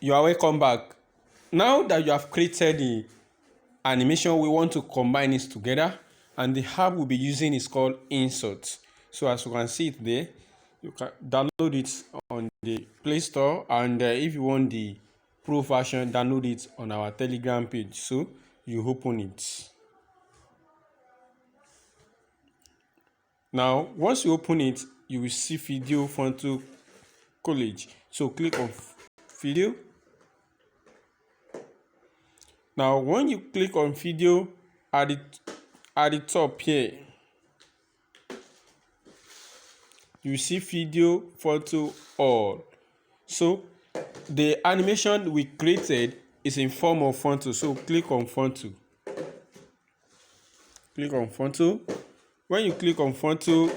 You are welcome back. Now that you have created the animation, we want to combine it together, and the app we'll be using is called Insert. So as you can see it there, you can download it on the Play Store, and if you want the pro version, download it on our Telegram page. So you open it. Now once you open it, you will see Video Fonto Collage. So click on Video. Now when you click on Video, at the top here, you see Video Photo All. So the animation we created is in form of Fonto. So click on Fonto. Click on Fonto. When you click on Fonto,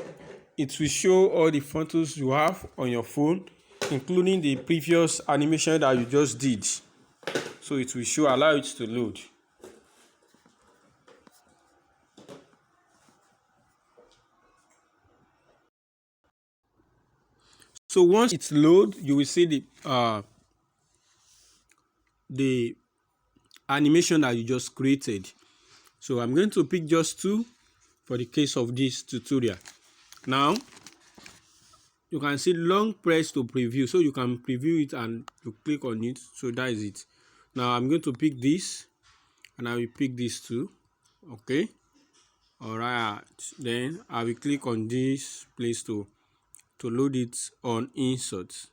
it will show all the photos you have on your phone, including the previous animation that you just did. So it will show, allow it to load. So once it's load, you will see the animation that you just created. So I'm going to pick just two for the case of this tutorial. Now you can see long press to preview, so you can preview it and you click on it. So that is it. Now I'm going to pick this, and I will pick this too. Okay, all right, then I will click on this place to load it on Insert,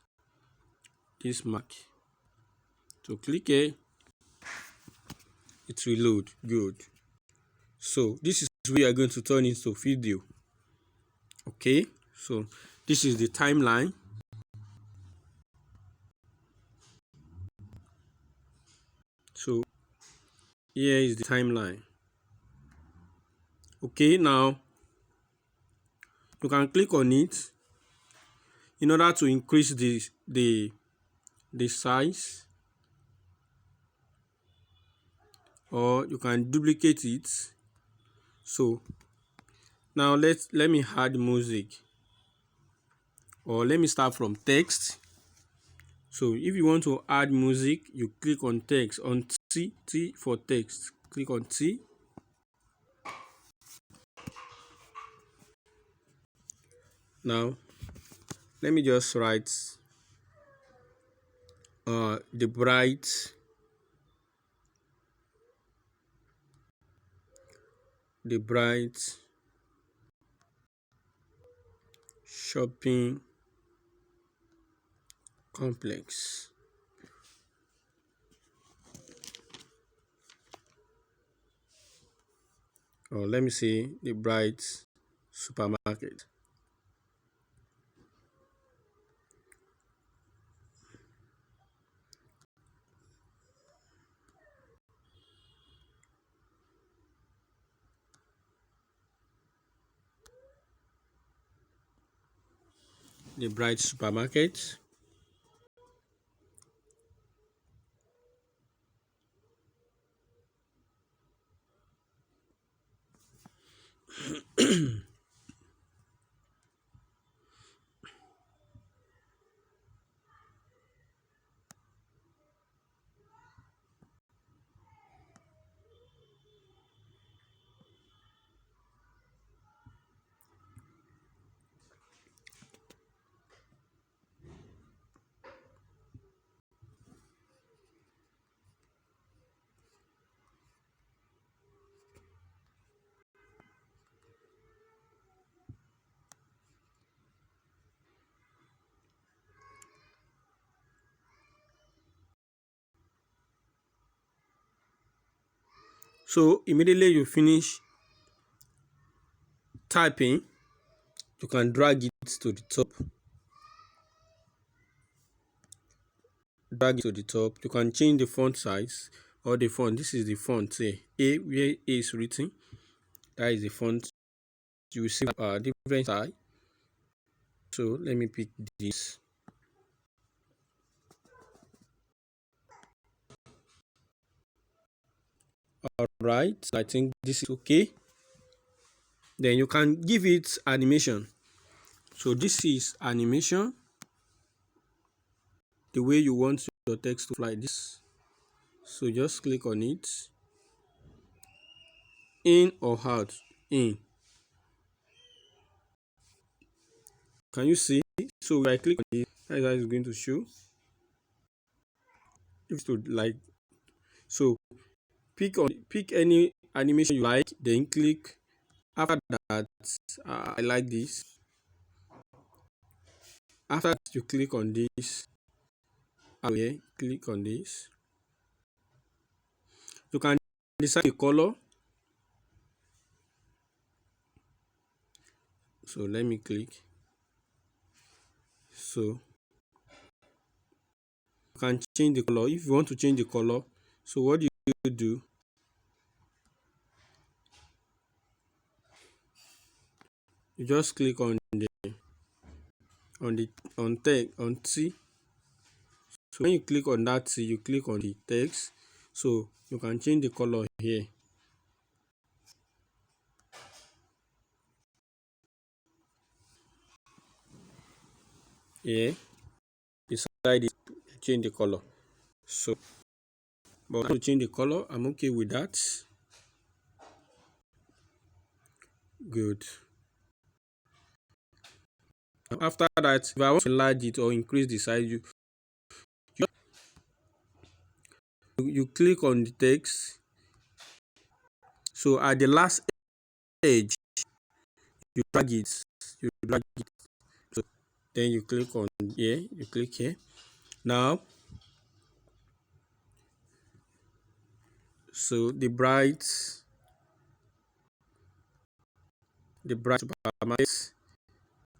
this mark. So click here, it will load. Good. So this is where you are going to turn into video. Okay, so this is the timeline. So here is the timeline. Okay, now you can click on it in order to increase the size, or you can duplicate it. So now let me add music, or let me start from text. So if you want to add music, you click on text, on T for text. Click on T. Now let me just write the bright shopping complex. Or let me say the bright supermarket. The bright supermarket. So immediately you finish typing, you can drag it to the top. Drag it to the top. You can change the font size or the font. This is the font here. A, where A is written, that is the font. You will see different size. So let me pick this. All right, I think this is okay. Then you can give it animation. So this is animation, the way you want to your text to fly this. So just click on it, in or out, in. Can you see? So if I click on it, that's how it's going to show. If to like, so pick any animation you like, then click. After that, I like this. After that, you click on this. Okay, click on this. You can decide the color. So let me click. So you can change the color if you want to change the color. So what do you do? You just click on T. So when you click on that T, you click on the text. So you can change the color here. Here, beside it, change the color. So, but to change the color, I'm okay with that. Good. After that, if I want to enlarge it or increase the size, you click on the text. So at the last edge, you drag it. So then you click on here. You click here. Now, so the bright supermarket.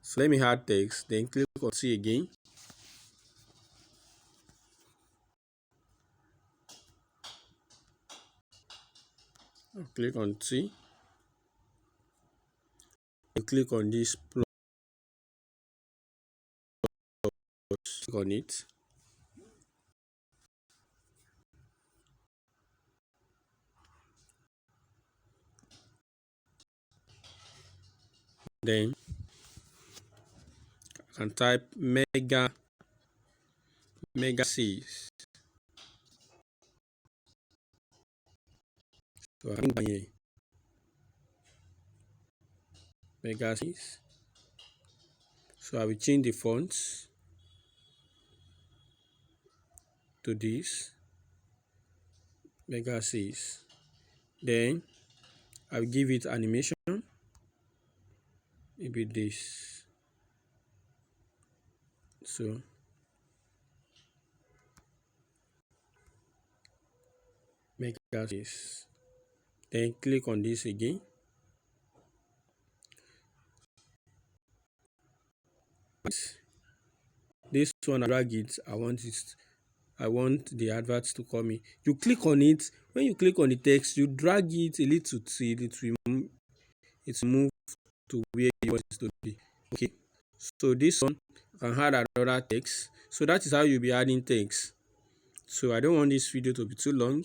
So let me add text. Then click on T again. I'll click on T. You click on this plus, click on it. Then I can type mega 6. So I think here mega 6. So I will change the fonts to this mega 6. Then I will give it animation, maybe this. So mega 6. Then click on this again. This one, I drag it. I want the advert to come in. You click on it. When you click on the text, you drag it a little till it will move to where you want it to be. Okay. So this one, I can add another text. So that is how you'll be adding text. So I don't want this video to be too long.